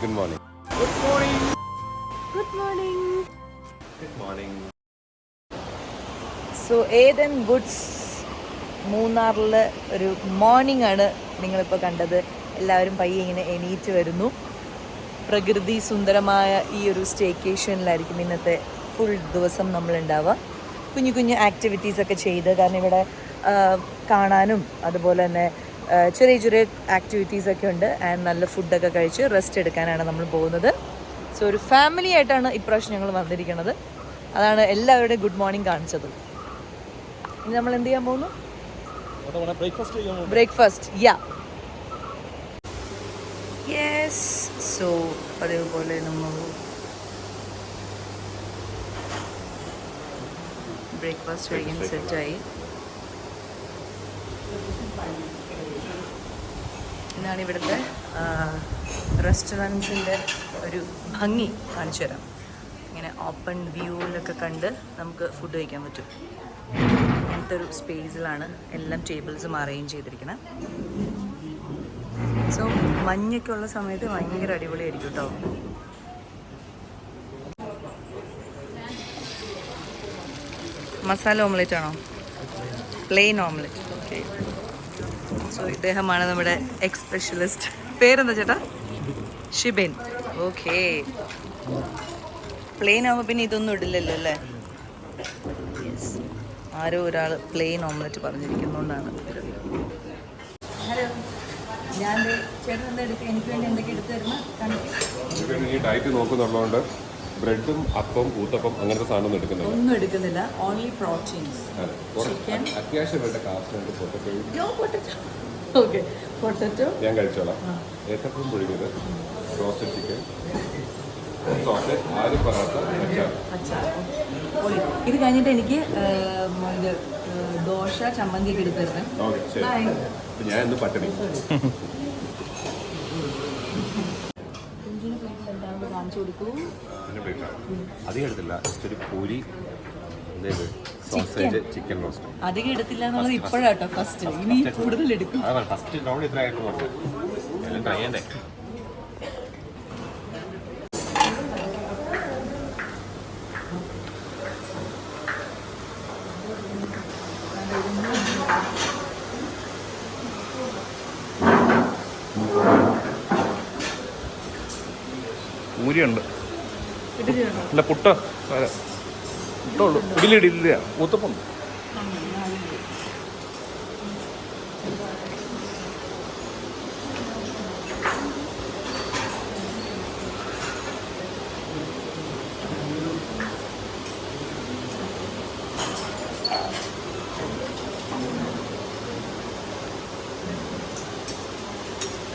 Good morning. Good morning. Good morning. Good morning. So Ethan Woods മൂന്നാറിലെ ഒരു morning ആണ് നിങ്ങളിപ്പോൾ കണ്ടത്. എല്ലാവരും പയ്യെ ഇങ്ങനെ എണീറ്റ് വരുന്നു. പ്രകൃതി സുന്ദരമായ ഈ ഒരു സ്റ്റേക്കേഷനിലായിരിക്കും ഇന്നത്തെ ഫുൾ ദിവസം നമ്മളുണ്ടാവുക. കുഞ്ഞു കുഞ്ഞു ആക്ടിവിറ്റീസൊക്കെ ചെയ്ത്, കാരണം ഇവിടെ കാണാനും അതുപോലെ തന്നെ ചെറിയ ചെറിയ ആക്ടിവിറ്റീസൊക്കെ ഉണ്ട്. ആൻഡ് നല്ല ഫുഡൊക്കെ കഴിച്ച് റെസ്റ്റ് എടുക്കാനാണ് നമ്മൾ പോകുന്നത്. സോ ഒരു ഫാമിലി ആയിട്ടാണ് ഇപ്രാവശ്യം ഞങ്ങൾ വന്നിരിക്കുന്നത്. അതാണ് എല്ലാവരുടെയും ഗുഡ് മോർണിംഗ് കാണിച്ചത്. ഇനി നമ്മൾ എന്ത് ചെയ്യാൻ പോകുന്നു? ബ്രേക്ക്ഫാസ്റ്റ്. യെസ്. സോ അതേപോലെ നമ്മൾ ബ്രേക്ക്ഫാസ്റ്റ് കഴിക്കാൻ സെറ്റായി. ഇതാണ് ഇവിടുത്തെ റെസ്റ്റോറൻറ്റ്സിൻ്റെ ഒരു ഭംഗി കാണിച്ചു തരാം. ഇങ്ങനെ ഓപ്പൺ വ്യൂവിലൊക്കെ കണ്ട് നമുക്ക് ഫുഡ് കഴിക്കാൻ പറ്റും. അങ്ങനത്തെ ഒരു സ്പേസിലാണ് എല്ലാം ടേബിൾസും അറേഞ്ച് ചെയ്തിരിക്കുന്നത്. സോ മഞ്ഞൊക്കെ ഉള്ള സമയത്ത് ഭയങ്കര അടിപൊളിയായിരിക്കും കേട്ടോ. മസാല ഓംലെറ്റ് ആണോ? Plain omelette. ഓക്കെ. സോ ഇദ്ദേഹമാണ് നമ്മുടെ എഗ് സ്പെഷ്യലിസ്റ്റ്. പേരെന്താ ചേട്ടാ? ഷിബിൻ. ഓക്കെ. പ്ലെയിൻ ആകുമ്പോൾ പിന്നെ ഇതൊന്നും ഇടില്ലല്ലോ അല്ലേ? യെസ്. ആരോ ഒരാൾ പ്ലെയിൻ ഓംലെറ്റ് പറഞ്ഞിരിക്കുന്നതുകൊണ്ടാണ്. ഹലോ, ഞാൻ ചേട്ടൻ എന്താ എടുക്കുക? എനിക്ക് വേണ്ടി എന്തൊക്കെ എടുത്തു തരുന്ന? ഈ ഡയറ്റ് നോക്കുന്നുള്ളതുകൊണ്ട് ബ്രെഡും അപ്പം ഊത്തപ്പം അങ്ങനത്തെ സാധനം ഒന്നും എടുക്കുന്നില്ല. Only proteins. ചിക്കൻ, അത്യാവശ്യം വേണ്ട കാസ്റ്റ് പൊട്ടറ്റോ. ഓക്കെ, പൊട്ടറ്റോ ഞാൻ കഴിച്ചോളാം. ഏത്തപ്പം പുഴുങ്ങിയത്, roasted chicken, sausage, aloo paratha, അച്ചാർ. ഇത് കഴിഞ്ഞിട്ട് എനിക്ക് ദോശ ചമ്മന്തി ഒക്കെ എടുത്ത് തരണം. ഞാൻ ഇന്ന് പട്ടിണി. കാണിച്ചു കൊടുക്കൂ. അധികം എടുത്തില്ല, ഒരു പൂരി, സോസേജ്, ചിക്കൻ റോസ്റ്റ്. അധികം എടുത്തില്ല എന്നുള്ളത് ഇപ്പോഴാട്ടോ ഫസ്റ്റ്. ഇനി കൂടുതൽ എടുക്കും. ഫസ്റ്റ് റൗണ്ട് ഇത്ര ആയിട്ട് കൊടുത്തു എല്ലാം കഴിയണ്ടേ. പൂരിയുണ്ട്. ഇല്ല, പുട്ടുള്ളൂ. ഇഡലില്ല, ഊത്തപ്പം.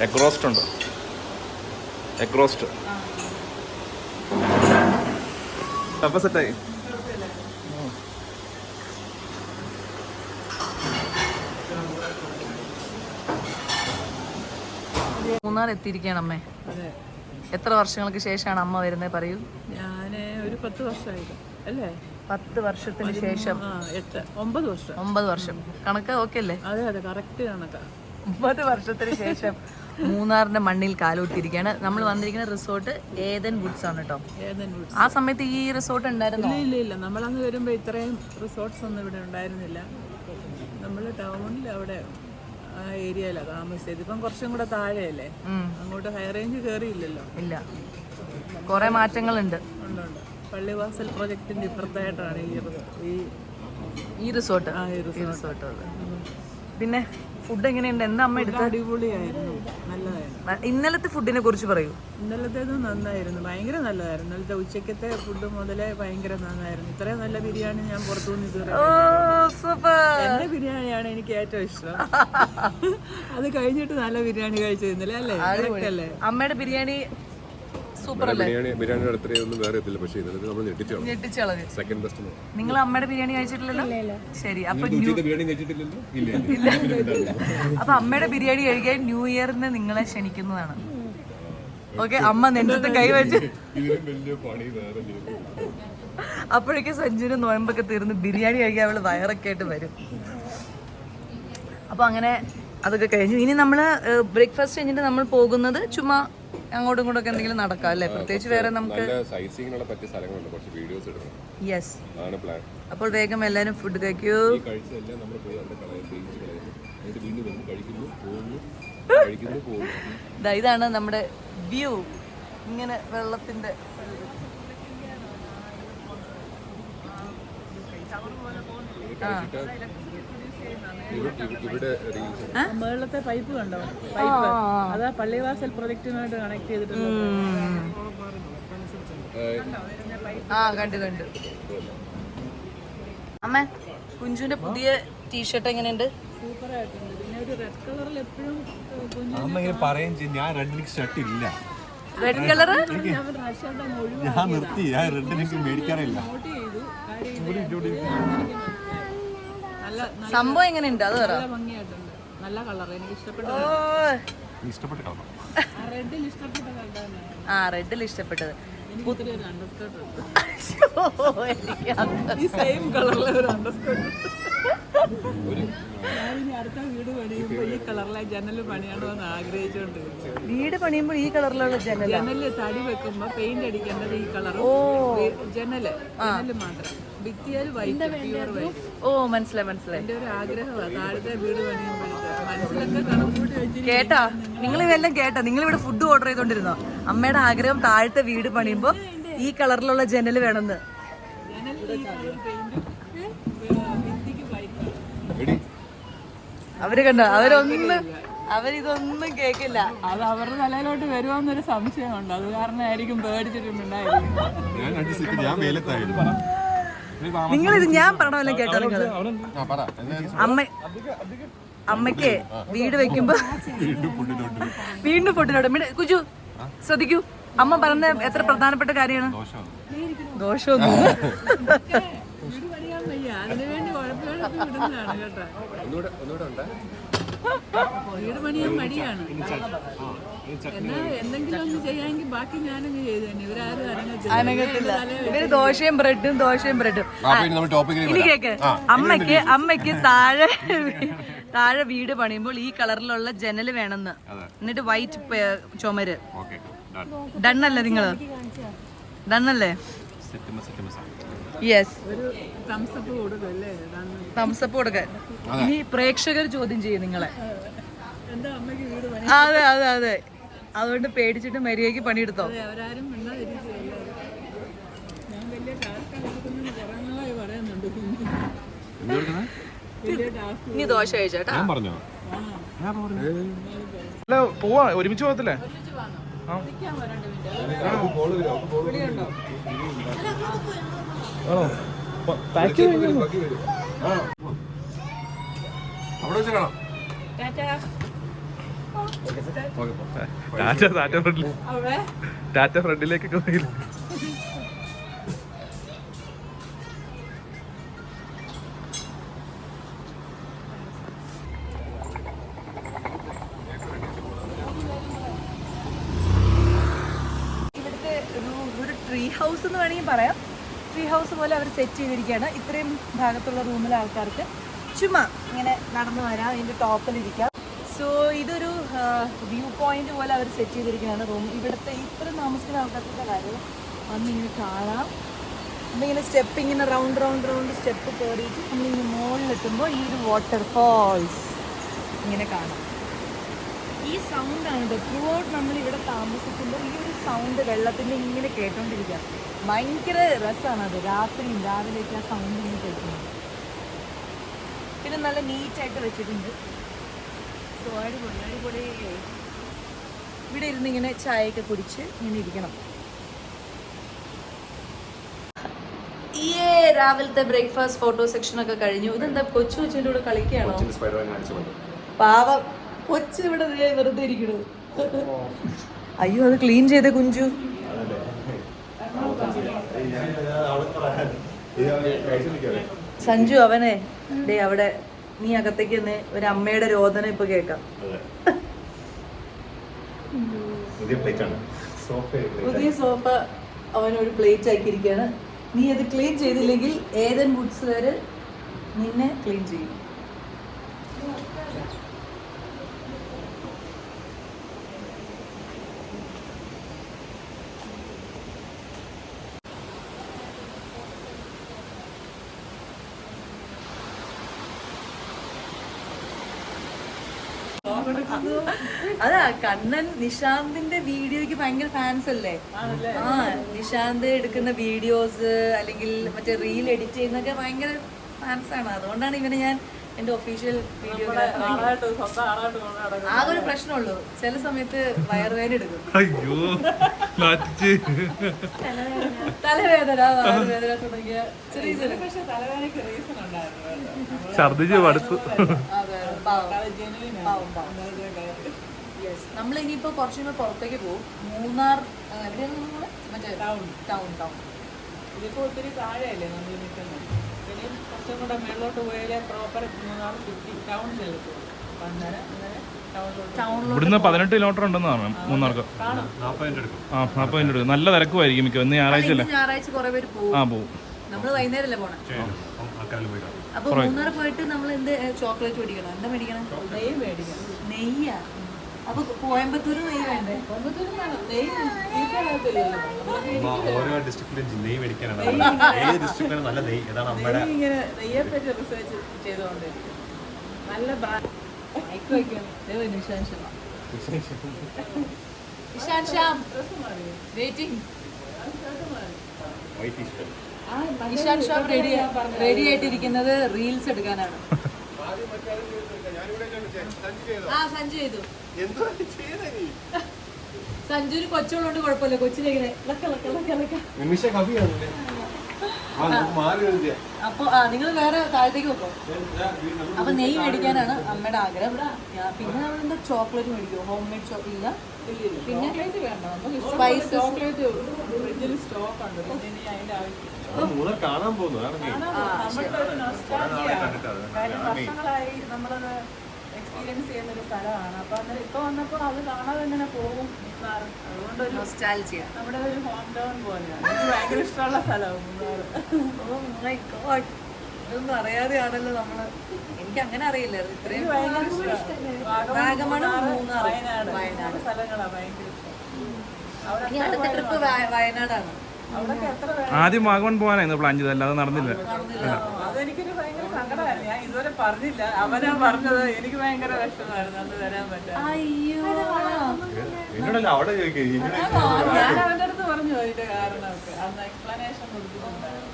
എഗ് റോസ്റ്റ് ഉണ്ട്. എഗ് റോസ്റ്റ് അപ്പം സെറ്റായി. മൂന്നാർ എത്തിയിരിക്കുകയാണ് അമ്മേ. എത്ര വർഷങ്ങൾക്ക് ശേഷമാണ് അമ്മ വരുന്നത്? പറയൂ. ഞാൻ ഒരു 10 വർഷമായി അല്ലേ? 10 വർഷത്തിന് ശേഷം. 9 വർഷം. കണക്ക് ഓക്കെ അല്ലേ? അതെ അതെ, കറക്റ്റ് കണക്കാ. 9 വർഷത്തിന് ശേഷം മൂന്നാറിന്റെ മണ്ണിൽ കാലുകുത്തിയിരിക്കുകയാണ്. നമ്മൾ വന്നിരിക്കുന്ന റിസോർട്ട് ഏതൻ വുഡ്സ് ആണ് കേട്ടോ. ആ സമയത്ത് ഈ റിസോർട്ട് ഉണ്ടായിരുന്നു? ഇല്ല, നമ്മളന്ന് വരുമ്പോൾ ഇത്രയും റിസോർട്ട്സ് ഒന്നും ഇവിടെ ഉണ്ടായിരുന്നില്ല. നമ്മൾ ടൗണിൽ അവിടെ ആ ഏരിയയിലാണ് താമസിച്ചത്. ഇപ്പം കുറച്ചും കൂടെ താഴെയല്ലേ, അങ്ങോട്ട് ഹൈ റേഞ്ച് കയറിയില്ലല്ലോ. ഇല്ല, കുറെ മാറ്റങ്ങളുണ്ട്. ഉണ്ട്. പള്ളിവാസൽ പ്രൊജക്ടിന്റെ ഇപ്പുറത്തായിട്ടാണ് ഈ റിസോർട്ട്. പിന്നെ ഫുഡ് എങ്ങനെയുണ്ട്? എന്താ അമ്മ എടുത്തത്? അടിപൊളിയായിരുന്നു, നല്ലതായിരുന്നു. ഇന്നലത്തെ ഫുഡിനെ കുറിച്ച് പറയൂ. ഇന്നലത്തേതും നന്നായിരുന്നു, ഭയങ്കര നല്ലതായിരുന്നു. ഇന്നലത്തെ ഉച്ചക്കത്തെ ഫുഡ് മുതലേ ഭയങ്കര നന്നായിരുന്നു. ഇത്രയും നല്ല ബിരിയാണി ഞാൻ പുറത്തുനിന്ന് ഇതുവരെ. എന്റെ ബിരിയാണിയാണ് എനിക്ക് ഏറ്റവും ഇഷ്ടം. അത് കഴിഞ്ഞിട്ട് നല്ല ബിരിയാണി കഴിച്ചു ഇന്നലെ അല്ലേ? അമ്മയുടെ ബിരിയാണി സൂപ്പർ അല്ലേ? ബിരിയാണിയുടെ അടുത്തൊന്നും വേറെ എത്തില്ല, പക്ഷേ ഇന്നലെ നമ്മൾ ഞെട്ടിച്ചോളാം. Second best. നിങ്ങൾ അമ്മയുടെ ബിരിയാണി കഴിച്ചിട്ടില്ലല്ലോ? ശരി, അപ്പൊ ബിരിയാണി കഴിച്ചിട്ടില്ലല്ലോ? ഇല്ല. അപ്പൊ അമ്മയുടെ ബിരിയാണി കഴിക്കാൻ ന്യൂ ഇയറിന് നിങ്ങളെ ക്ഷണിക്കുന്നതാണ്. ഓക്കെ, അമ്മ നെഞ്ചത്ത് കൈവച്ച്. അപ്പോഴേക്കും സഞ്ജുവിന് നോയമ്പൊക്കെ തീർന്ന് ബിരിയാണി കഴിക്കാൻ അവള് വയറൊക്കെ ആയിട്ട് വരും. അപ്പൊ അങ്ങനെ അതൊക്കെ കഴിഞ്ഞു. ഇനി നമ്മൾ ബ്രേക്ക്ഫാസ്റ്റ് കഴിഞ്ഞിട്ട് നമ്മൾ പോകുന്നത് ചുമ്മാ അങ്ങോട്ടും ഇങ്ങോട്ടും ഒക്കെ എന്തെങ്കിലും നടക്കാം അല്ലേ? പ്രത്യേകിച്ച് വേറെ നമുക്ക് സൈറ്റ് സീയിങ്ങിനുള്ള പറ്റിയ സ്ഥലങ്ങളുണ്ട്, കുറച്ച് വീഡിയോസ് എടുക്കണം. യെസ്. അതാണ് പ്ലാൻ. അപ്പോൾ വേഗം എല്ലാവരും ഫുഡ് കഴിക്കൂ. കഴിച്ചതെല്ലാം നമ്മൾ പോയി അവിടെ കളയുന്നു, എന്നിട്ട് വീണ്ടും വന്ന് കഴിക്കുന്നു, പോകുന്നു, കഴിക്കുന്നു, പോകുന്നു. ഇതാണ് നമ്മുടെ വ്യൂ. ഇങ്ങനെ വെള്ളത്തിന്റെ ഇവിടെ റീൽസ് മുകളിലത്തെ പൈപ്പ് കണ്ടോ? പൈപ്പ് അതാ പള്ളിവാസൽ പ്രൊജക്റ്റുമായിട്ട് കണക്ട് ചെയ്തിട്ടുണ്ട്. കണ്ടു. അമ്മ കുഞ്ചുവിന്റെ പുതിയ ടീഷർട്ട് എങ്ങനെയുണ്ട്? സൂപ്പർ ആയിട്ടുണ്ട്. പിന്നെ ഒരു റെഡ് കളറിൽ എപ്പോഴും അമ്മ ഇങ്ങനെ പറയും ചെയ്യും, ഞാൻ റെഡ് ഷർട്ട് ഇല്ല. റെഡ് കളർ ഞാൻ നിർത്തി, ഞാൻ റെഡ് എനിക്ക് മേടിക്കാറില്ല. നോട്ട് ചെയ്തു. നല്ല സംഭവം എങ്ങനെയുണ്ട് അത് പറ. നല്ല ഭംഗിയായിട്ടുണ്ട്. നല്ല കളർ എനിക്ക് ഇഷ്ടപ്പെട്ടു. ഇഷ്ടപ്പെട്ട കളർ. റെഡിൽ ഇഷ്ടപ്പെട്ട കളറാണ്. റെഡിൽ ഇഷ്ടപ്പെട്ടത്. എനിക്ക് ഇത്തിരി ഒരു അണ്ടർസ്കേർട്ട് ഉണ്ട്. ഈ സെയിം കളറിലെ ഒരു അണ്ടർസ്കേർട്ട്. ഞാനിനി അടുത്ത വീട് പണിയുമ്പോൾ ഈ കളറിലെ ജനൽ പണിയണോ എന്ന് ആഗ്രഹിച്ചുകൊണ്ടിരിക്കുന്നു. വീട് പണിയുമ്പോൾ ഈ കളറിലുള്ള ജനല് തടി വെക്കുമ്പോ പെയിന്റ് അടിക്കേണ്ടത് ഈ കളർ. ജനല് മാത്രം. ഭിത്തിയാൽ വൈറ്റ്, പ്യൂർ വൈറ്റ്. മനസ്സിലായി. എന്റെ ഒരു ആഗ്രഹമാണ് താഴത്തെ വീട് പണിയുമ്പോഴത്തെ മനസ്സിലൊക്കെ കണക്കൂട്ടി വെച്ചിട്ട്. കേട്ടാ നിങ്ങൾ ഇതെല്ലാം കേട്ടാ? നിങ്ങൾ ഇവിടെ ഫുഡ് ഓർഡർ ചെയ്തോണ്ടിരുന്നോ? അമ്മയുടെ ആഗ്രഹം താഴത്തെ വീട് പണിയുമ്പോ ഈ കളറിലുള്ള ജനൽ വേണമെന്ന്. അവര് കണ്ടോ? അവരിതൊന്നും കേക്കില്ല. അത് അവരുടെ തലയിലോട്ട് വരുവാന്നൊരു സംശയമുണ്ട്. അത് കാരണമായിരിക്കും പേടിച്ചിട്ടുണ്ടായിരിക്കും. നിങ്ങളിത് ഞാൻ പറഞ്ഞല്ലോ കേട്ടോ? നിങ്ങള് അമ്മയ്ക്ക് വീട് വെക്കുമ്പോ വീണ്ടും പൊട്ടിനോട്ട് കുജു ശ്രദ്ധിക്കൂ. അമ്മ പറഞ്ഞ എത്ര പ്രധാനപ്പെട്ട കാര്യമാണ്. ദോഷമൊന്നും വീട് പണിയാൻ വയ്യ, അതിനുവേണ്ടി കുഴപ്പമില്ലാതെ വിടുന്നതാണ് കേട്ടോ. വീട് പണിയാൻ മടിയാണ്. എന്നാ എന്തെങ്കിലും ഒന്ന് ചെയ്യാമെങ്കിൽ ബാക്കി ഞാനങ്ങ് ചെയ്തു തന്നെ. ഇവരാരും അനങ്ങത്തില്ല. ഇവര് ദോശയും ബ്രെഡും. ഇനി കേക്ക്. അമ്മയ്ക്ക് താഴെ വീട് പണിയുമ്പോൾ ഈ കളറിലുള്ള ജനല് വേണമെന്ന്. എന്നിട്ട് വൈറ്റ് ചുമര്. ഡണ്ണല്ലേ നിങ്ങള്? ഡണ്ണല്ലേ? യെസ്. തംസപ്പ് കൊടുക്കാൻ. ഇനി പ്രേക്ഷകർ ചോദ്യം ചെയ്യും നിങ്ങളെ. അതെ. അതുകൊണ്ട് പേടിച്ചിട്ട് മര്യാദയ്ക്ക് പണിയെടുത്തോ. അവരാരും ഇനി ദോശ കഴിച്ചേട്ടാ. അല്ല പോവാ, ഒരുമിച്ച് പോകത്തില്ലേ? പാക്ക് ടാറ്റ ഫ്രണ്ടിലേക്കൊക്കെ പോയില്ല. ഇവിടുത്തെ ഒരു ട്രീ ഹൗസ് എന്ന് വേണമെങ്കിൽ പറയാം. ട്രീ ഹൗസ് പോലെ അവർ സെറ്റ് ചെയ്തിരിക്കുകയാണ്. ഇത്രയും ഭാഗത്തുള്ള റൂമിലെ ആൾക്കാർക്ക് ചുമ്മാ ഇങ്ങനെ നടന്നു വരാം, ഇതിൻ്റെ ടോപ്പിലിരിക്കാം. സോ ഇതൊരു വ്യൂ പോയിന്റ് പോലെ അവർ സെറ്റ് ചെയ്തിരിക്കുകയാണ് റൂം. ഇവിടുത്തെ ഇത്രയും താമസിക്കുന്ന ആൾക്കാരുടെ കാര്യം വന്നിങ്ങനെ കാണാം. നമ്മളിങ്ങനെ സ്റ്റെപ്പ് ഇങ്ങനെ റൗണ്ട് സ്റ്റെപ്പ് കയറിയിട്ട് നമ്മളിങ്ങനെ മുകളിലെത്തുമ്പോൾ ഈ ഒരു വാട്ടർഫാൾസ് ഇങ്ങനെ കാണാം. ഈ സൗണ്ടാണ് കേട്ടോ ത്രൂ ഔട്ട് നമ്മളിവിടെ താമസിക്കുമ്പോൾ ഈ ഒരു സൗണ്ട് വെള്ളത്തിൻ്റെ ഇങ്ങനെ കേട്ടോണ്ടിരിക്കുക. ഭയങ്കര രസമാണത്. രാത്രിയും രാവിലെയൊക്കെ ആ സൗണ്ട് ഇങ്ങനെ കേൾക്കുന്നത്. പിന്നെ നല്ല നീറ്റായിട്ട് വെച്ചിട്ടുണ്ട്. സോ അടിപൊളി. ഇവിടെ ഇരുന്ന് ഇങ്ങനെ ചായയൊക്കെ കുടിച്ച് ഇങ്ങനെ ഇരിക്കണം. രാവിലത്തെ ബ്രേക്ക്ഫാസ്റ്റ് ഫോട്ടോ സെക്ഷനൊക്കെ കഴിഞ്ഞു. ഇതെന്താ കൊച്ചിൻ്റെ കൂടെ കളിക്കുകയാണോ? പാവം കൊച്ചു ഇവിടെ വെറുതെ ഇരിക്കണു. അയ്യോ അത് ക്ലീൻ ചെയ്തേ കുഞ്ചു. സഞ്ജു അവനെ ഡേ അവിടെ നീ അകത്തേക്ക് നിന്ന് ഒരു അമ്മയുടെ രോദന ഇപ്പൊ കേക്കാം. പുതിയ സോഫ അവനൊരു പ്ലേറ്റ് ആക്കിയിരിക്കുകയാണ്. നീ അത് ക്ലീൻ ചെയ്തില്ലെങ്കിൽ ഏതൻ വുഡ്സുകാര് നിന്നെ ക്ലീൻ ചെയ്യും. അതാ കണ്ണൻ നിശാന്തിന്റെ വീഡിയോക്ക് ഭയങ്കര ഫാൻസ് അല്ലേ? ആ നിശാന്ത് എടുക്കുന്ന വീഡിയോസ് അല്ലെങ്കിൽ മറ്റേ റീൽ എഡിറ്റ് ചെയ്യുന്നൊക്കെ ഭയങ്കര ഫാൻസ് ആണ്. അതുകൊണ്ടാണ് ഇവനെ ഞാൻ എന്റെ ഒഫീഷ്യൽ വീഡിയോ ആകെ ഒരു പ്രശ്നമുള്ളൂ, ചില സമയത്ത് വയറുവേദന എടുക്കും. അയ്യോ തലവേദന വയറുവേദന തുടങ്ങിയ ചെറിയ ചെറിയ ഛർദിച്ച് പടുത്തു. നമ്മൾ ഇനിയിപ്പോ കുറച്ചുകൂടെ പുറത്തേക്ക് പോകും. മൂന്നാർ എവിടെയാണ് നമ്മള്? മറ്റേ ടൗൺ. ഇതിപ്പോ ഒത്തിരി താഴെയല്ലേ നമ്മൾ നിൽക്കുന്നത്. ഇനിയും കുറച്ചും കൂടെ മേളിലോട്ട് പോയാലേ പ്രോപ്പർ മൂന്നാർ സിറ്റി ടൗൺ ചെലുത്തും. അന്നേരം ടൗണിലോട്ട് ഇവിടുന്ന് 18 കിലോമീറ്റർ ഉണ്ടെന്നാണ് മൂന്നാർക്ക്. 40 എടുക്കും. ആ 40 എടുക്കും. നല്ല തിരക്കുമായിരിക്കും മിക്ക. ഇന്ന് ഞായറാഴ്ച അല്ലേ? ഞായറാഴ്ച കുറെ പേര് പോകും. ആ പോവും. നമ്മള് വൈകുന്നേരല്ലേ പോണേ. അപ്പൊ മൂന്നാർ പോയിട്ട് നമ്മൾ എന്ത് ചോക്ലേറ്റ് മേടിക്കണം? എന്താ മേടിക്കണം? നെയ്യ് മേടിക്കണം. നെയ്യാ? അപ്പൊ കോയമ്പത്തൂര് നെയ്യ് വേണ്ടേ? ഓരോ ഡിസ്ട്രിക്റ്റിലും നെയ്യ് മേടിക്കാനാണ്. ഏത് ഡിസ്ട്രിക്റ്റിലാണ് നല്ല നെയ്യ്? ഏതാണ് അമ്മയുടെ? ഇങ്ങനെ നെയ്യെപ്പറ്റി റിസർച്ച് ചെയ്തുകൊണ്ടിരിക്കും. നല്ല ബ്രാൻഡ് റെഡി ആയിട്ടിരിക്കുന്നത് റീൽസ് എടുക്കാനാണ്. ആ സഞ്ജു ചെയ്തു. സഞ്ജുവിന് കൊച്ചുള്ളോണ്ട് കുഴപ്പമില്ല. കൊച്ചിലിങ്ങനെ നിമിഷ കവിയാണല്ലേ? അപ്പൊ നിങ്ങൾ വേറെ താഴത്തേക്ക് വെക്കോ. അപ്പൊ നെയ്യ് മേടിക്കാനാണ് അമ്മയുടെ ആഗ്രഹം. പിന്നെ നമ്മളെന്താ ചോക്ലേറ്റ് മേടിക്കുമോ? ഹോം മെയ്ഡ് ചോക്ലേറ്റ് പിന്നെ സ്പൈസസ് ചോക്ലേറ്റ് ഫ്രിഡ്ജിൽ സ്റ്റോക്ക് ഉണ്ട്. പിന്നെ ഇനി അതിന്റെ ആവശ്യം കാണാൻ പോകുന്നു. വർഷങ്ങളായി നമ്മളത് എക്സ്പീരിയൻസ് ചെയ്യുന്ന ഒരു സ്ഥലമാണ്. അപ്പൊ അന്നേരം ഇപ്പൊ വന്നപ്പോൾ അത് കാണാതെ എങ്ങനെ പോകും. അതുകൊണ്ടൊരു നമ്മുടെ ഒരു ഹോം ടൗൺ പോലെയാണ്. എനിക്ക് ഭയങ്കര ഇഷ്ടമുള്ള സ്ഥലമാണ് മൂന്നാർ. ഇതൊന്നും അറിയാതെയാണല്ലോ നമ്മള്. എനിക്ക് അങ്ങനെ അറിയില്ല. ഇത്രയും ഭയങ്കര ഇഷ്ടമാണ്. വാഗമൺ, മൂന്നാർ, വയനാട് സ്ഥലങ്ങളാണ് ഭയങ്കര ഇഷ്ടം. ഇനി അടുത്ത ട്രിപ്പ് വയനാടാണ്. അവിടൊക്കെ എത്ര ആദ്യം വാഗമൺ പോകാനായിരുന്നു പ്ലാൻ ചെയ്തത്, അല്ലാതെ നടന്നില്ല. അതെനിക്കൊരു ഭയങ്കര സങ്കടമായിരുന്നു. ഞാൻ ഇതുവരെ പറഞ്ഞില്ല. അവനാ പറഞ്ഞത്. എനിക്ക് ഭയങ്കര വിഷമമായിരുന്നു അന്ന് തരാൻ പറ്റാ. അയ്യോ എന്നോടല്ല അവിടെ ചോദിക്കുക. ഞാൻ അവന്റെ അടുത്ത് പറഞ്ഞു അതിന്റെ കാരണമൊക്കെ. അന്ന് എക്സ്പ്ലനേഷൻ കൊടുക്കുന്നുണ്ടായിരുന്നു.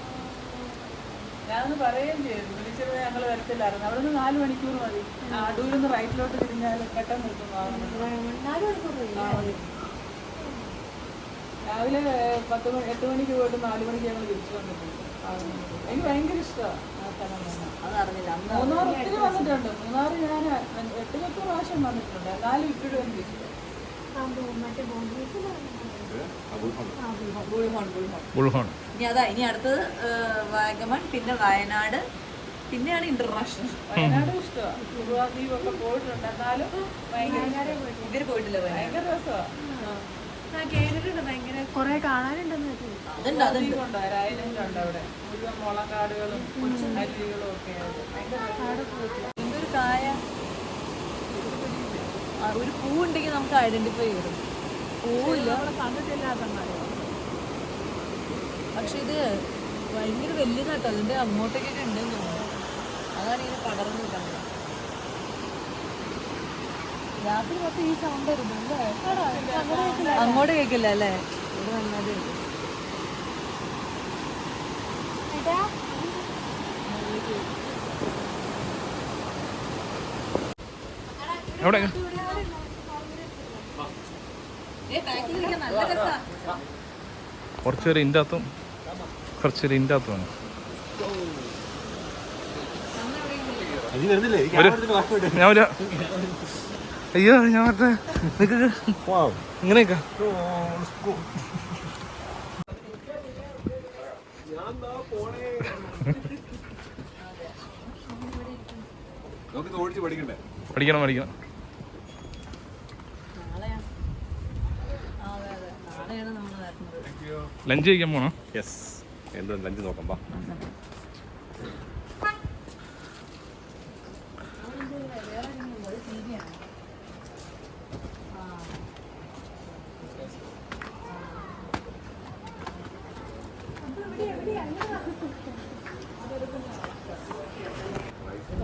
ഞാനൊന്ന് പറയുകയും ചെയ്തു. വിളിച്ചിരുന്നത് ഞങ്ങൾ വരത്തില്ലായിരുന്നു. അവിടെ നിന്ന് 4 മണിക്കൂർ മതി. അടൂരിൽ നിന്ന് റൈറ്റിലോട്ട് തിരിഞ്ഞാൽ പെട്ടെന്ന് എത്തും. രാവിലെ 8 മണിക്ക് പോയിട്ട് 4 മണിക്ക് ഞങ്ങൾ തിരിച്ചു വന്നിട്ടുണ്ട്. എനിക്ക് ഭയങ്കര ഇഷ്ടമാണ് ആ സ്ഥലം. മൂന്നാർ ഒത്തിരി വന്നിട്ടുണ്ട്. മൂന്നാർ ഞാൻ 8-10 പ്രാവശ്യം വന്നിട്ടുണ്ട്. എന്നാലും ഇപ്പോഴും എനിക്ക് ഇഷ്ടം. ബുൾഹോൺ. ഇനി അതാ ഇനി അടുത്തത് വാഗമൺ, പിന്നെ വയനാട്, പിന്നെയാണ് ഇന്റർനാഷണൽ. വയനാട് ഇഷ്ടമാണ്. കുറുവാദ്വീപ് ഒക്കെ പോയിട്ടുണ്ട്. എന്നാലും ഭയങ്കര ഇവര് പോയിട്ടില്ല. ഭയങ്കര രസമാണ്. കൊറേ കാണാനുണ്ടെന്ന്. അതുണ്ട് അതുണ്ട്. ഐലൻഡുണ്ട് അവിടെ. മുഴുവൻ മുളങ്കാടുകളും അരുവികളും ഒക്കെ ആയിട്ട് എന്തൊരു കായ. ഒരു പൂ ഉണ്ടെങ്കിൽ നമുക്ക് ഐഡന്റിഫൈ ചെയ്യും. പൂവില്ല, പക്ഷെ ഇത് ഭയങ്കര വലിയതാട്ടോ. അതിന്റെ അങ്ങോട്ടേക്കൊക്കെ ഉണ്ടെന്ന് തോന്നുന്നു. അതാണ് ഇങ്ങനെ പടർന്നു കിട്ടുന്നത്. രാത്രി മൊത്തം ഈ സൗണ്ട് വരുന്നു. അങ്ങോട്ട് കേൾക്കില്ല അല്ലേ? ഇവിടെ നന്നായിട്ട് കേൾക്കും. എവിടെ? നല്ല രസാ. കുറച്ചുപേര് ഇതിൻ്റെ അകത്തും കുറച്ചുപേര് ഇതിൻ്റെ അകത്തുമാണ്. ഞാൻ ഒരു അയ്യോ ഞാൻ പറഞ്ഞ ഇങ്ങനെയൊക്കെ പഠിക്കണം പഠിക്കണം. ലഞ്ച് കഴിക്കാൻ പോണോ? യെസ്. എന്താ ലഞ്ച് നോക്കാം.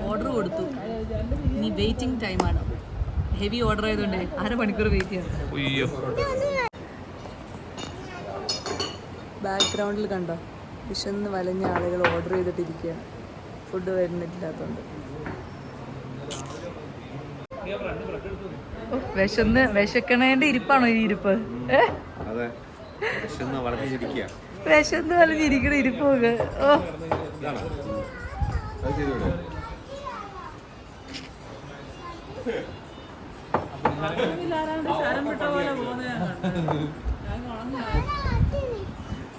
ഓർഡർ കൊടുത്തു. ഇനി വെയിറ്റിംഗ് ടൈമാണ്. ഹെവി ഓർഡർ ആയതുകൊണ്ട് 1/2 മണിക്കൂർ വെയിറ്റ് ചെയ്യണം. അയ്യോ ബാക്ക്ഗ്രൗണ്ടിൽ കണ്ടോ, വിശന്ന് വലഞ്ഞ ആളുകൾ ഓർഡർ ചെയ്തിട്ടിരിക്കുകയാണ്, ഫുഡ് വരുന്നില്ലാത്തതുകൊണ്ട്. വിശക്കണേന്റെ ഇരിപ്പാണോ ഈ ഇരിപ്പ്? അതെ, വിശന്ന് വളർത്തിച്ചിരിക്കുക. വിശന്ന് വലഞ്ഞിരിക്കണ ഇരിപ്പൊക്കെ. ഓ ശരം വിട്ട പോലെ പോകുന്നത്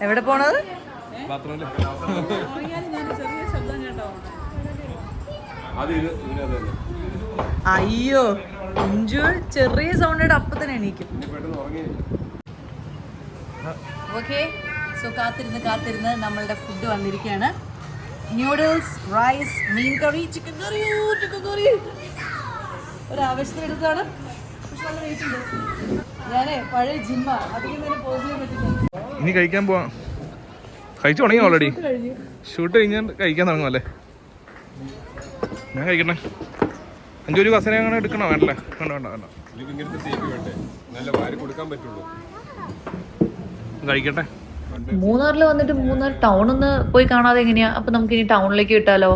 എവിടെ പോണത്? ഞാൻ ചെറിയ ശബ്ദം കേട്ടോ. അയ്യോ, കുഞ്ചു ചെറിയ സൗണ്ട് അപ്പൊ തന്നെ എണീക്കും. ഓക്കെ, സോ കാത്തിരുന്ന് നമ്മളുടെ ഫുഡ് വന്നിരിക്കുകയാണ്. ന്യൂഡിൽസ്, റൈസ്, മീൻ കറി, ചിക്കൻ കറി. ഒരു ആവശ്യത്തിനെടുത്താണ്. പക്ഷെ നല്ല വെയിറ്റ് ഉണ്ട്. ഞാനേ പഴയ ജിമ്മ, അധികം നേരം പോസ് ചെയ്യാൻ പറ്റില്ല. ഇനി കഴിക്കാൻ പോവാം. കഴിച്ചു തുടങ്ങി ഓൾറെഡി. ഷൂട്ട് കഴിഞ്ഞാൽ കഴിക്കാൻ തുടങ്ങുമല്ലേ? ഞാൻ കഴിക്കട്ടെ. 5 ഒരു കസര അങ്ങനെ എടുക്കണോ? വേണ്ടല്ലേ, വേണ്ട. ഇങ്ങനത്തെ സ്റ്റേക്ക് വേണ്ടേ, നല്ല വാരി കൊടുക്കാൻ പറ്റുള്ളൂ. കഴിക്കട്ടെ. മൂന്നാറിൽ വന്നിട്ട് മൂന്നാർ ടൗൺ ഒന്ന് പോയി കാണാതെ എങ്ങനെയാ? അപ്പൊ നമുക്ക് ഇനി ടൗണിലേക്ക് വിട്ടാലോ?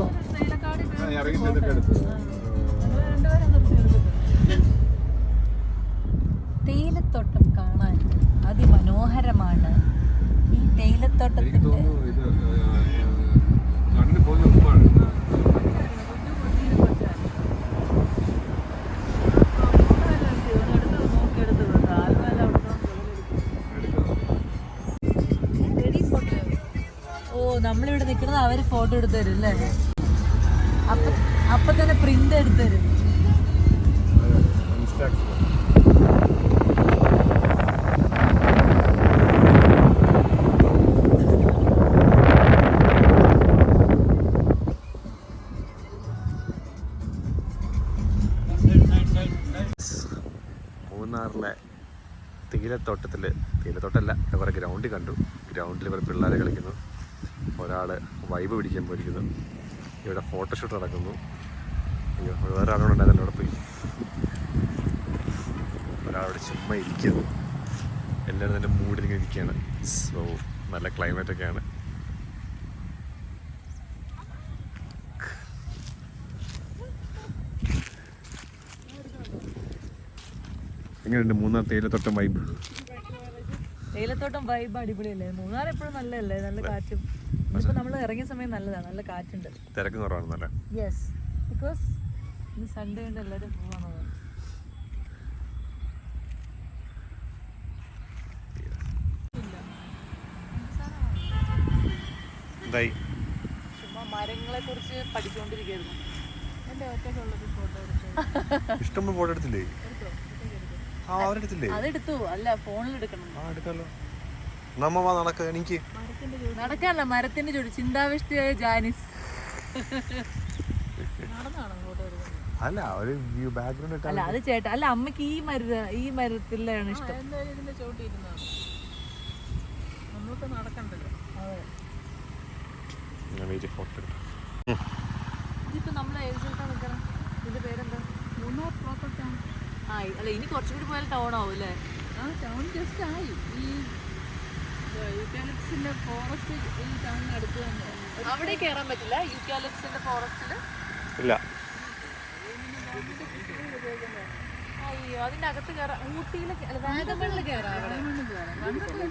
തേയിലത്തോട്ടം കാണാൻ അതിമനോഹരമാണ്. ഈ തേയിലത്തോട്ടത്തിന്റെ നമ്മളിവിടെ നിൽക്കുന്നത് അവര് ഫോട്ടോ എടുത്തു തരും അല്ലേ? അപ്പൊ തന്നെ പ്രിന്റ് എടുത്തു തരും. മൂന്നാറിലെ തേയിലത്തോട്ടമല്ല, ഇവരുടെ ഗ്രൗണ്ടിൽ കണ്ടു. ഗ്രൗണ്ടിൽ ഇവർ പിള്ളേരെ കളിക്കുന്നു. ഒരാൾ വൈബ് പിടിക്കാൻ പോയിരിക്കുന്നു. ഇവിടെ ഫോട്ടോഷൂട്ട് നടക്കുന്നു. അയ്യോ, വേറെ ആളോടുണ്ടായിരുന്നു അവിടെ പോയി. ഒരാളവിടെ ചുമ്മാ ഇരിക്കുന്നു. എല്ലാവരും നല്ല മൂഡിലിങ്ങനെ ഇരിക്കുകയാണ്. സോ നല്ല ക്ലൈമറ്റൊക്കെയാണ്. എങ്ങനെയുണ്ട് മൂന്നാർ തേയിലത്തോട്ടം വൈബ്? തേയിലത്തോട്ടം വൈബ് അടിപൊളിയല്ലേ? മൂന്നാർ എപ്പോഴും നല്ലതല്ലേ? നല്ല കാറ്റും. ഇപ്പൊ നമ്മൾ ഇറങ്ങിയ സമയം നല്ലതാണ്, നല്ല കാറ്റുണ്ട്. തിരക്ക് കുറവാണെന്നല്ലേ? യെസ്, ബിക്കോസ് ഇന്ന് സൺഡേ ഉണ്ട്, എല്ലാവരും പോവാണ്. എന്തായി? ചുമ്മാ മരങ്ങളെ കുറിച്ച് പഠിച്ചുകൊണ്ടിരിക്കുന്നു. എന്റെ ഒറ്റയ്ക്കുള്ളത് ഫോട്ടോ എടുത്തു. ഇഷ്ടംപോലെ ഫോട്ടോ എടുത്തില്ലേ? അവരെടുത്തില്ലേ? അതെടുത്തു. അല്ല, ഫോണിൽ എടുക്കണം. എടുക്കാലോ. നമ്മ നടക്ക എനിക്ക് നടക്കാനല്ല, മരത്തിന്റെ ചുവട്. ചിന്താവിഷ്ടിയായ ജാനിസ്. അല്ല, ഒരു വ്യൂ ബാക്ക്ഗ്രൗണ്ട്. അല്ല, അത് ചേട്ടാ. അല്ല, അമ്മക്ക് ഈ മരത്തിലാണ് ഇഷ്ടം. എന്തായാലും ഇതിന്റെ ചോട്ടിരുന്നാണ്, നമ്മൾക്ക് നടക്കണ്ടല്ലോ. ഇതിപ്പോ നമ്മള് ഏത് സ്ഥലത്താണ് നിൽക്കണം? ഇതിന്റെ പേരെന്താ? മൂന്നാർ പ്രോപ്പർ ടൗൺ ആയി. അല്ല, ഇനി കുറച്ചും കൂടി പോയാൽ ടൗൺ ആവും അല്ലേ? ആ ടൗൺ ജസ്റ്റ് ആയി. ഈ യൂക്കാലിപ്സിന്റെ ഫോറസ്റ്റ് ഈ ടൗണിന് അടുത്ത് തന്നെ. അവിടെ കയറാൻ പറ്റില്ല യൂക്കാലിപ്സിന്റെ ഫോറസ്റ്റില്? ഇല്ല. അയ്യോ, അതിന്റെ അകത്ത് കയറാം. ഊട്ടിയിലൊക്കെ അല്ല, വാഗമണില് കയറാം. അവിടെ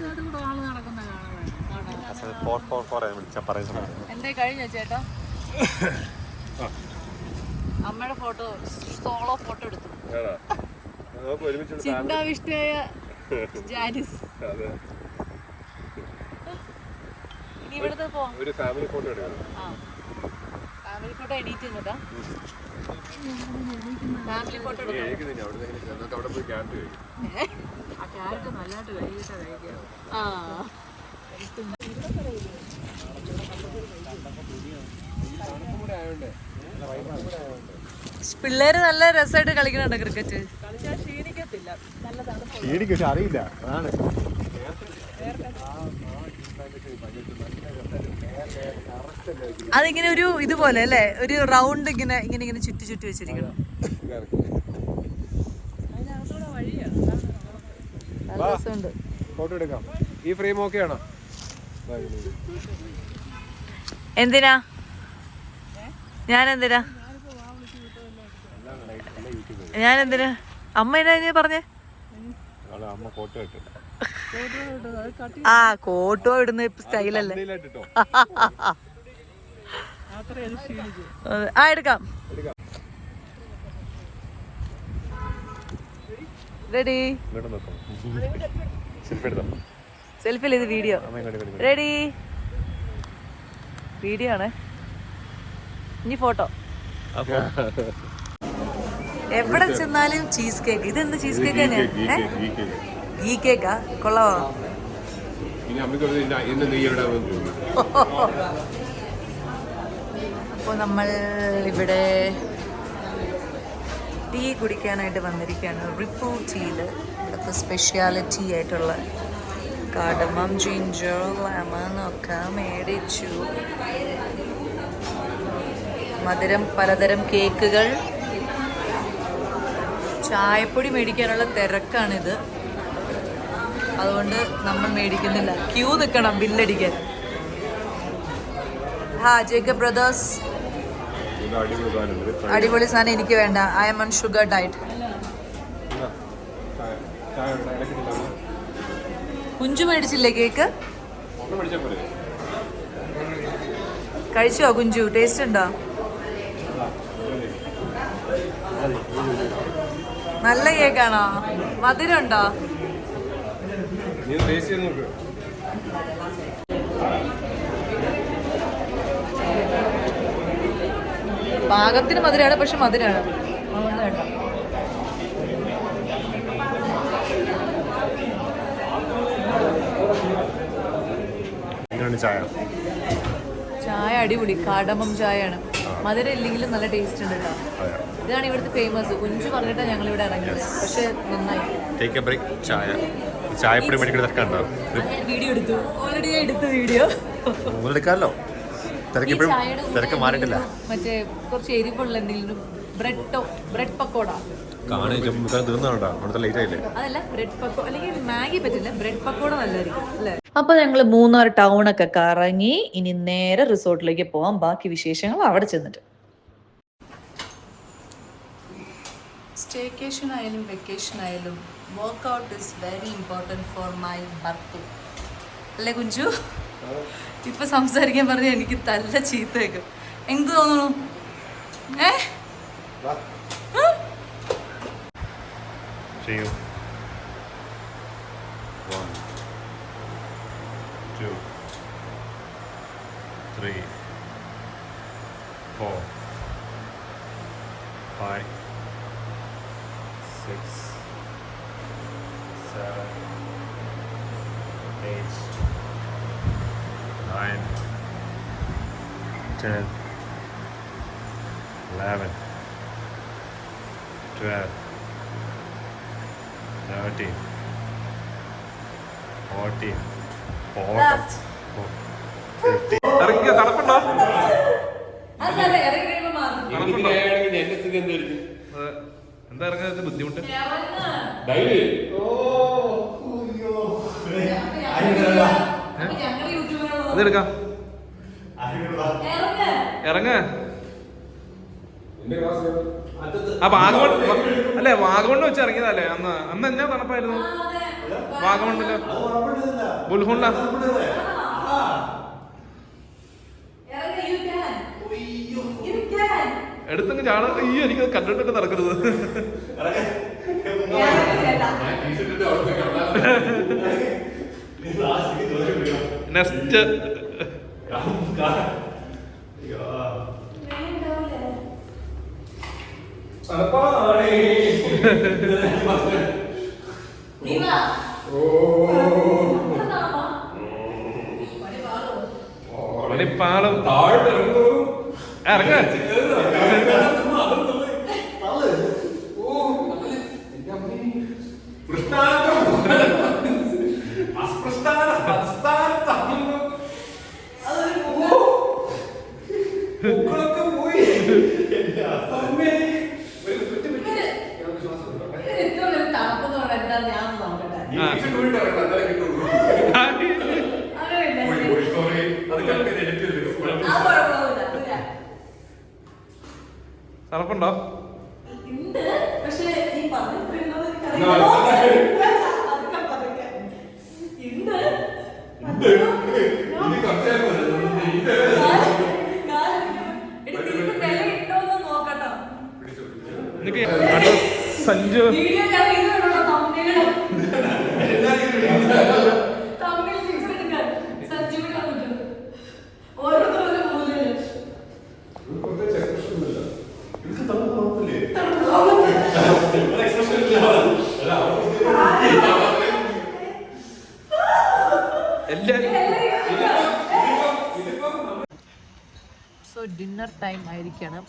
അതുകൂടെ ആള് നടക്കുന്ന കാണാൻ. എന്റെ കഴിഞ്ഞോ ചേട്ടാ? അമ്മയുടെ ഫോട്ടോ, സോളോ ഫോട്ടോ എടുത്തു. ചിന്താവിഷ്ടിയായ ജാനിസ്. ഇനി ഇവിടുത്തെ പോവാം. ഒരു ഫാമിലി ഫോട്ടോ എടുക്കണം. ഫാമിലി ഫോട്ടോ എഡിറ്റ് ചെയ്യുന്നതാ? ഫാമിലി ഫോട്ടോ എടുക്കാം. അവിടെ പോയി ക്യാരറ്റ് കഴിക്കും. ആ ക്യാരറ്റ് നല്ലതായിട്ട് കഴിയിട്ടാ കഴിക്കാം. ആ, പിള്ളേര് നല്ല രസമായിട്ട് കളിക്കണുണ്ട് ക്രിക്കറ്റ്. കളിച്ചാൽ ക്ഷീണിക്കത്തില്ല, നല്ലതാണ്. എനിക്ക് പക്ഷെ അറിയില്ല, അതാണ്. അതിങ്ങനെ ഒരു ഇതുപോലെ അല്ലേ, ഒരു റൗണ്ട് ഇങ്ങനെ ചുറ്റി വെച്ചിരിക്കണം. നല്ല രസമുണ്ട്. ഫോട്ടോ എടുക്കാം. ഈ ഫ്രെയിം ഓക്കെ ആണോ? എന്തിനാ ഞാനെന്തിനാ അമ്മ എന്നാ പറഞ്ഞേ? ആ കോട്ടോ ഇടുന്ന സ്റ്റൈലല്ലേ. ആ എടുക്കാം. റെഡി? സെൽഫി ഇത് വീഡിയോ. റെഡി? വീഡിയോ ആണ്. ഇനി ഫോട്ടോ. എവിടെ ചെന്നാലും ചീസ് കേക്ക്. ഇതെന്ത് ചീസ് കേക്ക് തന്നെയാ? ഈ കേക്കാ? കൊള്ളാവോ? അപ്പോൾ നമ്മൾ ഇവിടെ ടീ കുടിക്കാനായിട്ട് വന്നിരിക്കുകയാണ്. റിപ്പോ ടീയിൽ ഇവിടുത്തെ സ്പെഷ്യാലിറ്റി ആയിട്ടുള്ള കാർഡമം, ജിഞ്ചർ, ലെമൺ ഒക്കെ മേടിച്ചു. മധുരം പലതരം കേക്കുകൾ, ചായപ്പൊടി മേടിക്കാനുള്ള തിരക്കാണിത്. അതുകൊണ്ട് നമ്മൾ മേടിക്കുന്നില്ല. ക്യൂ നിൽക്കണം ബില്ലടിക്കാൻ. ജേക്കബ് ബ്രദേഴ്സ് അടിപൊളി സാധനം. എനിക്ക് വേണ്ട. I am on sugar diet. Kunju മേടിച്ചില്ലേ കേക്ക്? കഴിച്ചോ കുഞ്ചു? ടേസ്റ്റ് ഉണ്ടോ? നല്ല കേക്കാണോ? മധുരം ഉണ്ടോ? പാകത്തിന് മധുരമാണ്, പക്ഷെ മധുരമാണ്. ചായ അടിപൊളി. കാർഡമം ചായയാണ്. മധുരം ഇല്ലെങ്കിലും നല്ല ടേസ്റ്റ് ഉണ്ട് കേട്ടോ. ഇതാണ് ഇവിടുത്തെ ഫേമസ്. കുഞ്ചു പറഞ്ഞിട്ടാണ് ഞങ്ങൾ ഇവിടെ ഇറങ്ങിയത്. പക്ഷെ നന്നായി. ചായപ്പൊടി മേടിക്കുന്ന തിരക്കുണ്ടോ? വീഡിയോ എടുത്തു. ഓൾറെഡി എടുത്ത വീഡിയോ എടുക്കാമല്ലോ. തിരക്ക് മാറിയിട്ടില്ല. മറ്റേ കുറച്ച് എരിവുള്ള എന്തെങ്കിലും ബ്രെഡ് പക്കോട തീർന്നോട്ടോ. അവിടുത്തെ ലേറ്റ് ആയില്ലേ? അതല്ല, ബ്രെഡ് പക്കോട അല്ലെങ്കിൽ മാഗി പറ്റില്ല. ബ്രെഡ് പക്കോട നല്ലതായിരിക്കും അല്ലേ? അപ്പൊ ഞങ്ങൾ മൂന്നാർ ടൗൺ ഒക്കെ കറങ്ങി ഇനി നേരെ റിസോർട്ടിലേക്ക് പോവാം. ബാക്കി വിശേഷങ്ങൾ അവിടെ ചെന്നിട്ട്. സ്റ്റേക്കേഷൻ ആയാലും വെക്കേഷൻ ആയാലും workout is very important for my birth. അല്ലേ കുഞ്ചു? ഇപ്പൊ സംസാരിക്കാൻ പറഞ്ഞാൽ എനിക്ക് നല്ല ചീത്ത കേൾക്കും. എന്ത് തോന്നുന്നു? ചെയ്യൂ. 1 2 3 4 5 6 7 8 9 10 11 12 13 14 15. ഇറങ്ങിയ തണുപ്പുണ്ടോ? എന്താ ഇറങ്ങാൻ ബുദ്ധിമുട്ട്? അതെടുക്കാം. ഇറങ്ങ. ആ വാഗമൺ അല്ലേ? വാഗമണ്ണ് വെച്ച് ഇറങ്ങിയതല്ലേ അന്ന്? എന്നാ തണുപ്പായിരുന്നു വാഗമണ്ണില്? ബുൽഹുണ്ട എടുത്തങ്ങ് ചാട. അയ്യോ, എനിക്കത് കണ്ടിട്ട് നടക്കരുത്. നെക്സ്റ്റ് പാളം ഇറങ്ങ. നിനക്ക് സഞ്ജു സോ ഡിന്നർ ടൈം ആയിരിക്കണം.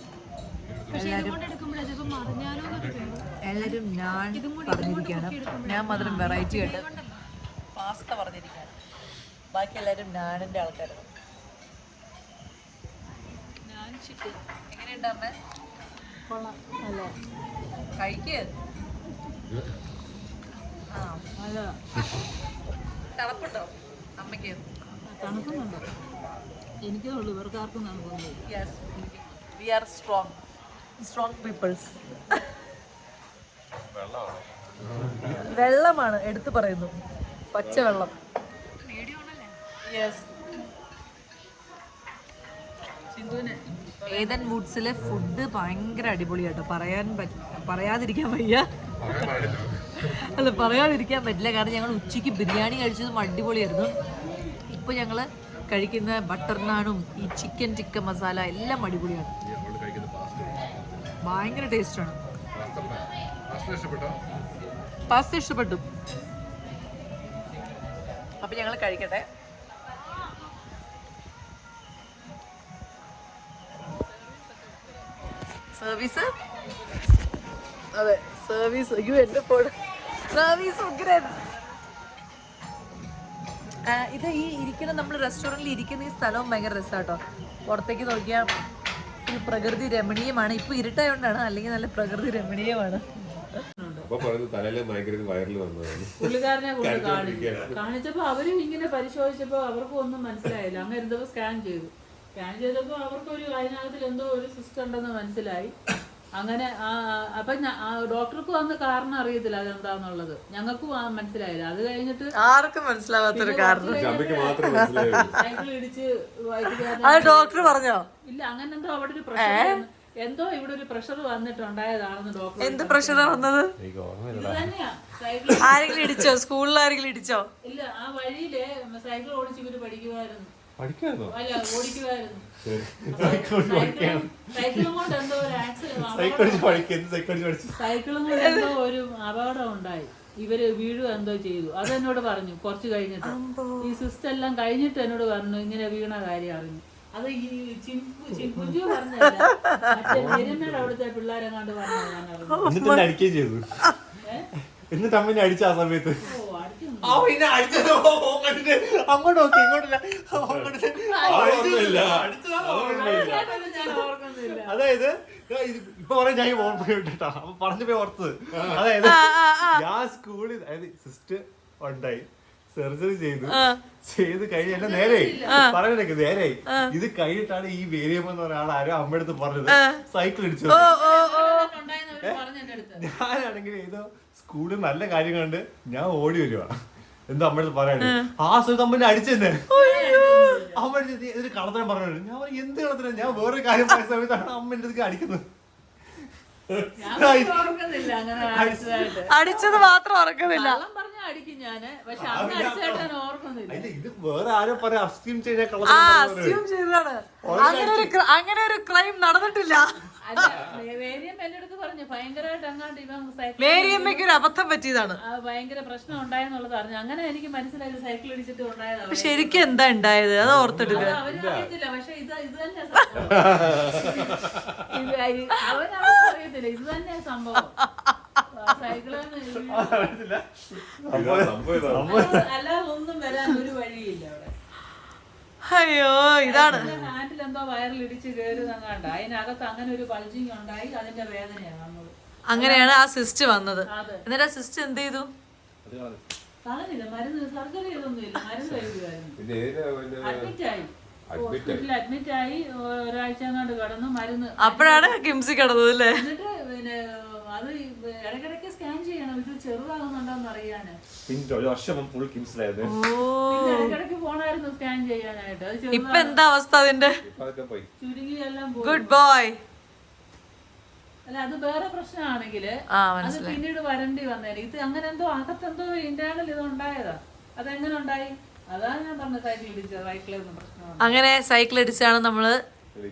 എല്ലാവരും ഞാൻ പറഞ്ഞിരിക്കുകയാണ്. ഞാൻ മാത്രം വെറൈറ്റി ആയിട്ട് പാസ്ത പറഞ്ഞിരിക്കുകയാണ്. ബാക്കി എല്ലാവരും നാടിൻ്റെ ആൾക്കാരാണ്. എങ്ങനെയുണ്ട് അമ്മ? കഴിക്ക്. തണുപ്പുണ്ടോ അമ്മയ്ക്ക്? തണുക്കുന്നുണ്ടോ? എനിക്കേ ഉള്ളൂ, ഇവർക്ക് ആർക്കും തണുപ്പൊന്നും. Yes, we are strong peoples. വെള്ളമാണ് എടുത്തു പറയുന്നു, പച്ചവെള്ളം. യെസ്. ഏതൻ വുഡ്സിലെ ഫുഡ് ഭയങ്കര അടിപൊളിയാട്ടോ. പറയാതിരിക്കാൻ വയ്യ. അല്ല, പറയാതിരിക്കാൻ പറ്റില്ല. കാരണം ഞങ്ങൾ ഉച്ചയ്ക്ക് ബിരിയാണി കഴിച്ചതും അടിപൊളിയായിരുന്നു. ഇപ്പോൾ ഞങ്ങൾ കഴിക്കുന്ന ബട്ടർ നാനും ഈ ചിക്കൻ ടിക്ക മസാല എല്ലാം അടിപൊളിയാണ്. ഭയങ്കര ടേസ്റ്റാണ്. പാസ്ത ഇഷ്ടപ്പെട്ടു. അപ്പം ഞങ്ങൾ കഴിക്കട്ടെ. സർവീസ്, അതെ സർവീസ്. അയ്യോ എൻ്റെ ഫോൺ സർവീസ് ഉഗ്രൻ. ഇത് ഈ ഇരിക്കുന്ന നമ്മൾ റെസ്റ്റോറൻറ്റിൽ ഇരിക്കുന്ന ഈ സ്ഥലവും ഭയങ്കര രസമാട്ടോ. പുറത്തേക്ക് നോക്കിയാൽ ഒരു പ്രകൃതി രമണീയമാണ്. ഇപ്പൊ ഇരുട്ടായോണ്ടാണ്, അല്ലെങ്കിൽ നല്ല പ്രകൃതി രമണീയമാണ്. പുള്ളിക്കാരനെ കൊണ്ട് കാണിച്ചപ്പോ അവരും ഇങ്ങനെ പരിശോധിച്ചപ്പോ അവർക്കും ഒന്നും മനസ്സിലായില്ല. അങ്ങനെ എന്തോ സ്കാൻ ചെയ്തപ്പോ അവർക്കൊരു അതിനകത്തിൽ എന്തോ ഒരു സിസ്റ്റം ഉണ്ടെന്ന് മനസ്സിലായി. അങ്ങനെ അപ്പൊ ഡോക്ടർക്കും അന്ന് കാരണം അറിയത്തില്ല അതെന്താന്നുള്ളത്. ഞങ്ങൾക്കും മനസ്സിലായില്ല. അത് കഴിഞ്ഞിട്ട് ആർക്കും മനസ്സിലാവാത്തൊരു കാരണം സൈക്കിൾ ഇടിച്ച് ഡോക്ടർ പറഞ്ഞോ? ഇല്ല, അങ്ങനെ എന്തോ അവിടെ ഒരു പ്രഷർ, എന്തോ ഇവിടെ ഒരു പ്രഷർ വന്നിട്ടുണ്ടായതാണെന്ന് ഡോക്ടർ. എന്ത് പ്രഷറാ വന്നത്? ഇത് തന്നെയാ. സൈക്കിൾ ആരെങ്കിലും ഇടിച്ചോ? സ്കൂളിൽ ആരെങ്കിലും ഇടിച്ചോ? ഇല്ല, ആ വഴിയില് സൈക്കിൾ ഓടിച്ച് ഇവര് പഠിക്കുമായിരുന്നു. അല്ല, ഓടിക്കുമായിരുന്നു. സൈക്കിളും കൊണ്ട് എന്തോ ഒരു സൈക്കിളും കൊണ്ട് എന്തോ ഒരു അപകടം ഉണ്ടായി. ഇവര് വീഴുക എന്തോ ചെയ്തു. അതെന്നോട് പറഞ്ഞു കുറച്ച് കഴിഞ്ഞിട്ട്. ഈ സിസ്റ്റം എല്ലാം കഴിഞ്ഞിട്ട് എന്നോട് പറഞ്ഞു ഇങ്ങനെ വീണ കാര്യം അറിഞ്ഞു. അത് ഈ ചിൻകുഞ്ചു പറഞ്ഞല്ല, മറ്റേ എരുമയുടെ അവിടുത്തെ പിള്ളേരെങ്ങാണ്ട് പറഞ്ഞു. ഞാൻ അറിഞ്ഞു. എന്നിട്ട് അമ്മനെ അടിച്ച ആ സമയത്ത് അങ്ങോട്ട് നോക്കി, ഇങ്ങോട്ടില്ല. അതായത് ഇപ്പൊ പറയാൻ ഞാൻ ഓർമ്മ പറഞ്ഞു പോയി ഓർത്തത്. അതായത് ഞാൻ സ്കൂളിൽ, അതായത് സിസ്റ്റർ ഉണ്ടായി, സർജറി ചെയ്ത് കഴിഞ്ഞ എന്നെ നേരെയായി പറഞ്ഞേക്ക് നേരെയായി. ഇത് കഴിഞ്ഞിട്ടാണ് ഈ വേരിയബിൾ എന്ന് പറയുന്ന ആരും അമ്മയടുത്ത് പറഞ്ഞത് സൈക്കിൾ ഇടിച്ചു. ഞാനാണെങ്കിൽ ഏതോ സ്കൂളിൽ നല്ല കാര്യങ്ങളുണ്ട്, ഞാൻ ഓടി വരുവാ. എന്താ അമ്മയടുത്ത് പറയാണ്ട് ആ സമയത്ത് അമ്മനെ അടിച്ചെന്നെ. അമ്മ ഇതിന് കള്ളത്തരം പറഞ്ഞു. ഞാൻ എന്ത് കള്ളത്തരം? ഞാൻ വേറൊരു കാര്യം പറഞ്ഞ സമയത്താണ് അമ്മ എന്റെ അടുത്ത് അടിക്കുന്നത്. അടിച്ചത് മാത്രം ഓർക്കുന്നില്ല. ഇത് വേറെ ആരോ പറയാ അസ്യൂം ചെയ്ത അസ്യൂം ചെയ്തതാണ്. അങ്ങനെ ഒരു ക്രൈം നടന്നിട്ടില്ല. മേരിയമ്മയ്ക്ക് ഒരു അബദ്ധം പറ്റിയതാണ്. ഭയങ്കര പ്രശ്നം ഉണ്ടായെന്നുള്ളത് അറിഞ്ഞു. അങ്ങനെ എനിക്ക് മനസ്സിലായത് സൈക്കിൾ ഇടിച്ചിട്ട് ഉണ്ടായതാണ്. ശരിക്കും എന്താ ഉണ്ടായത് അത് ഓർത്തെടുക്കുക. അവരറിയത്തില്ല, പക്ഷെ ഇത് തന്നെ അവനറിയത്തില്ല. ഇത് തന്നെ സംഭവം. അല്ലാതെ ഒന്നും വരാൻ ഒരു വഴിയില്ല അവിടെ. അയ്യോ, ഇതാണ് ഹാൻഡിൽ എന്തോ വയറിൽ ഇടിച്ച് കയറുന്നങ്ങാണ്ട് അതിനകത്ത് അങ്ങനെ ഒരു ബൾജിങ് ഉണ്ടായി. അതിന്റെ വേദനയാണ് വന്നത്. അങ്ങനെയാണ് ആ സിസ്റ്റ് വന്നത്. എന്നിട്ട് ആ സിസ്റ്റ് എന്ത് ചെയ്തു? കളഞ്ഞില്ല. മരുന്ന് സർജറി ചെയ്തൊന്നുമില്ല. മരുന്ന് കഴിക്കുമായിരുന്നു. അഡ്മിറ്റ് ആയി ഒരാഴ്ച എങ്ങാണ്ട് കിടന്നു. മരുന്ന് അപ്പോഴാണ് കിംസി കിടന്നത് അല്ലേ? എന്നിട്ട് പിന്നെ അത് ഇടയ്ക്കിടയ്ക്ക് സ്കാൻ ചെയ്യണം, ഇത് ചെറുതാകുന്നുണ്ടോന്ന് അറിയാന്. ഒരു വർഷം ഫുൾ കിംസിലായിരുന്നു. ഇടയ്ക്കിടയ്ക്ക് പോണ ചെയ്യാനായിട്ട്. അത് ഇപ്പൊ എന്താ അവസ്ഥ അതിന്റെ? അതൊക്കെ പോയി. ചുരുങ്ങി എല്ലാം പോയി. Good boy. അല്ല അത് വേറെ പ്രശ്നമാണെങ്കില് അത് പിന്നീട് വരണ്ടി വന്നേനെ. ഇത് അങ്ങനെ എന്തോ അകത്തെന്തോ ഇന്റേണൽ ഇത് ഉണ്ടായതാ. അതെങ്ങനെ ഉണ്ടായി? അതാണ് ഞാൻ പറഞ്ഞത് സൈക്കിൾ ഇടിച്ചത്. സൈക്കിളൊന്നും പ്രശ്നമാണ്. അങ്ങനെ സൈക്കിൾ ഇടിച്ചാണ് നമ്മള്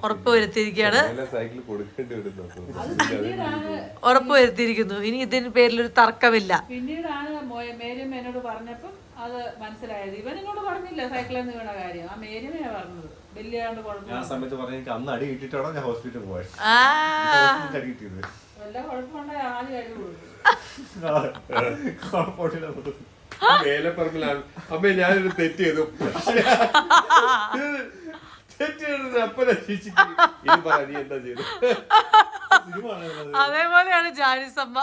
ഉറപ്പ് വരുത്തിയിരിക്കുകയാണ്. സൈക്കിൾ കൊടുക്കേണ്ടി വരുന്നു. അത് പിന്നീടാണ് ഉറപ്പ് വരുത്തിയിരിക്കുന്നു. ഇനി ഇതിന് പേരിലൊരു തർക്കമില്ല. പിന്നീടാണ് മേരിയമ്മ എന്നോട് പറഞ്ഞപ്പം അത് മനസ്സിലായത്. ഇവൻ എന്നോട് പറഞ്ഞില്ല സൈക്കിളിൽ നിന്ന് വീണ കാര്യം. ആ മേരിയമ്മയാ പറഞ്ഞത്. വലിയ ആണ്ട് ഞാൻ കുഴപ്പമില്ല. സമയത്ത് പറഞ്ഞ എനിക്ക് അന്ന് അടി കിട്ടിയിട്ടാണോ ഞാൻ ഹോസ്പിറ്റലിൽ പോയത്. ആ അടി കിട്ടിയത് വല്ല കുഴപ്പമുണ്ടായി ആദ്യം അടി കൊടുക്കും. വേലപ്പറമ്പിലാണ് അമ്മ ഞാനൊരു തെറ്റ് ചെയ്തു. തെറ്റ് ചെയ്തത് അപ്പൊ രക്ഷിച്ചിട്ട് ഇനി പറ നീ എന്താ ചെയ്തു. അതേപോലെയാണ് ജാനിസമ്മ.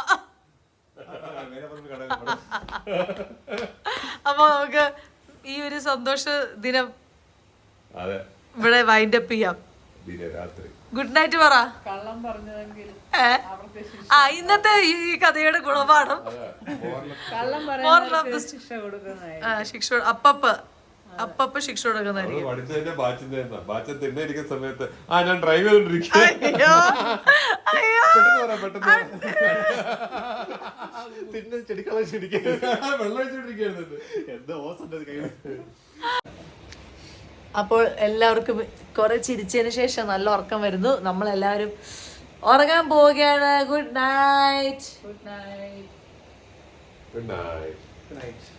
അപ്പൊ നമുക്ക് ഈ ഒരു സന്തോഷ ദിനം അതെ ഇവിടെ വൈൻഡ് അപ്പ് ചെയ്യാം. രാത്രി ഗുഡ് നൈറ്റ് പറ. കള്ളം പറഞ്ഞതെങ്കിൽ അവർക്ക് ആ ഇന്നത്തെ ഈ കഥയുടെ ഗുണപാഠം കള്ളം Moral of പറയാൻ the ശിക്ഷ കൊടുക്കുന്നതായി. ശിക്ഷ അപ്പപ്പ ശിക്ഷ കൊടുക്കുന്നതായിരിക്കും. പഠിച്ചതിന്റെ ബാച്ചിന്റെ ബാച്ചൻ തിന്നിരിക്കുന്ന സമയത്ത് ഞാൻ ഡ്രൈവ് ചെയ്തോണ്ടിരിക്കുക. അയ്യോ അയ്യോ പിന്നെ ചെടിക്കള ചെടിക്കാൻ വെള്ളം ഒഴിച്ചോണ്ടിരിക്കുകയായിരുന്നു. എന്താ ഓസുണ്ട് കയ്യിൽ. അപ്പോൾ എല്ലാവർക്കും കുറെ ചിരിച്ചതിന് ശേഷം നല്ല ഉറക്കം വരുന്നു. നമ്മളെല്ലാവരും ഉറങ്ങാൻ പോവുകയാണ്. Good night. Good night. Good night.